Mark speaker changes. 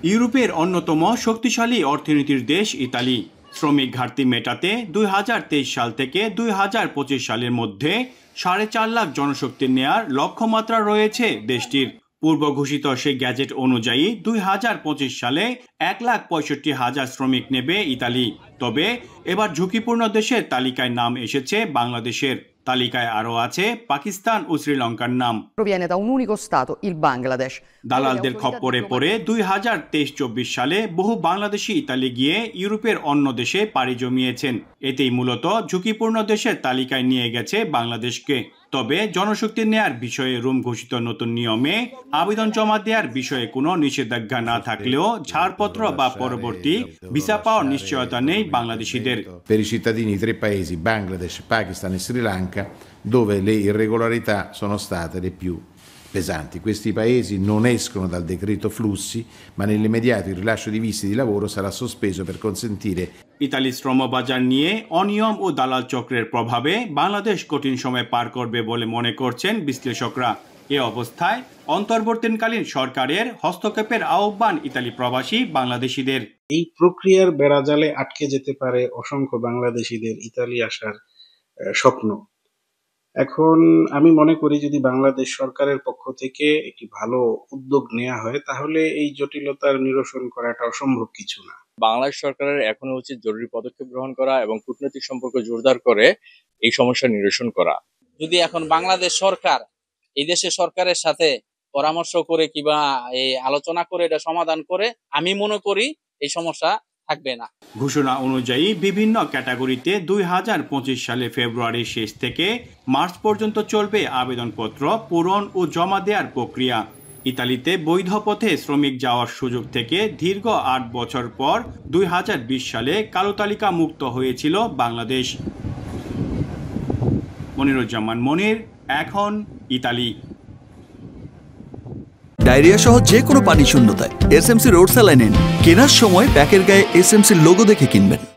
Speaker 1: ইউরোপের অন্যতম শক্তিশালী অর্থনীতির দেশ ইতালি শ্রমিক ঘাটতি মেটাতে 2023 সাল থেকে 2025 সালের মধ্যে 4.5 লাখ জনশক্তি নেয়ার লক্ষ্যমাত্রা রয়েছে দেশটির। পূর্ব ঘোষিত সেই গ্যাজেট অনুযায়ী 2025 সালে 1,65,000 শ্রমিক নেবে ইতালি। তবে এবার ঝুঁকিপূর্ণ দেশের তালিকায় নাম এসেছে বাংলাদেশের। তালিকায় আরও আছে পাকিস্তান ও শ্রীলঙ্কার নাম।
Speaker 2: Proviene da un unico stato, il Bangladesh.
Speaker 1: দালালদের খপ্পরে পড়ে 2023-24 সালে বহু বাংলাদেশি ইতালি গিয়ে ইউরোপের অন্য দেশে পাড়ি জমিয়েছেন। এতেই মূলত ঝুঁকিপূর্ণ দেশের তালিকায় নিয়ে গেছে বাংলাদেশকে। তবে জনশক্তি নেয়ার বিষয়ে রোম ঘোষিত নতুন নিয়মে আবেদন জমা দেওয়ার বিষয়ে কোনো নিষেধাজ্ঞা না থাকলেও ছাড়পত্র বা পরবর্তী ভিসা পাওয়ার নিশ্চয়তা নেই বাংলাদেশিদের।
Speaker 3: Per i cittadini di tre paesi, Bangladesh, Pakistan e Sri Lanka, dove le irregolarità sono state le più pesanti. Questi paesi non escono dal decreto flussi, ma nell'immediato il rilascio di visti di lavoro sarà sospeso per consentire.
Speaker 1: Italy শ্রম বাজার নিয়ে অনিয়ম ও দালাল চক্রের প্রভাবে বাংলাদেশ কঠিন সময় পার করবে বলে মনে করছেন বিশ্লেষকরা। এ অবস্থায় অন্তর্বর্তীকালীন সরকারের হস্তক্ষেপের আহ্বান ইতালি প্রবাসী বাংলাদেশিদের।
Speaker 4: এই প্রক্রিয়ার বেড়াজালে আটকে যেতে পারে অসংখ্য বাংলাদেশিদের ইতালি আসার স্বপ্ন। এখন আমি মনে করি যদি বাংলাদেশ সরকারের পক্ষ থেকে একটি ভালো উদ্যোগ নেওয়া হয় তাহলে এই জটিলতার নিরসন করাটা অসম্ভব কিছু না।
Speaker 5: বাংলাদেশ সরকারের এখন উচিত জরুরি পদক্ষেপ গ্রহণ করা এবং কূটনৈতিক সম্পর্ক জোরদার করে এই সমস্যা নিরসন করা।
Speaker 6: যদি এখন বাংলাদেশ সরকার এই দেশের সরকারের সাথে পরামর্শ করে কিংবা এই আলোচনা করে এটা সমাধান করে, আমি মনে করি এই সমস্যা থাকবে না।
Speaker 1: ঘোষণা অনুযায়ী বিভিন্ন ক্যাটাগরিতে 2025 সালে ফেব্রুয়ারির শেষ থেকে মার্চ পর্যন্ত চলবে আবেদনপত্র পূরণ ও জমা দেওয়ার প্রক্রিয়া। ইতালিতে বৈধ পথে শ্রমিক যাওয়ার সুযোগ থেকে দীর্ঘ 8 বছর পর 2020 সালে কালো তালিকা মুক্ত হয়েছিল বাংলাদেশ। মনিরুজ্জামান মনির, এখন ইতালি।
Speaker 7: ডায়রিয়া সহ যে কোনো পানি শূন্যতায় এসএমসি রোড স্যালাইন নিন। কেনার সময় প্যাকের গায়ে এসএমসির লোগো দেখে কিনবেন।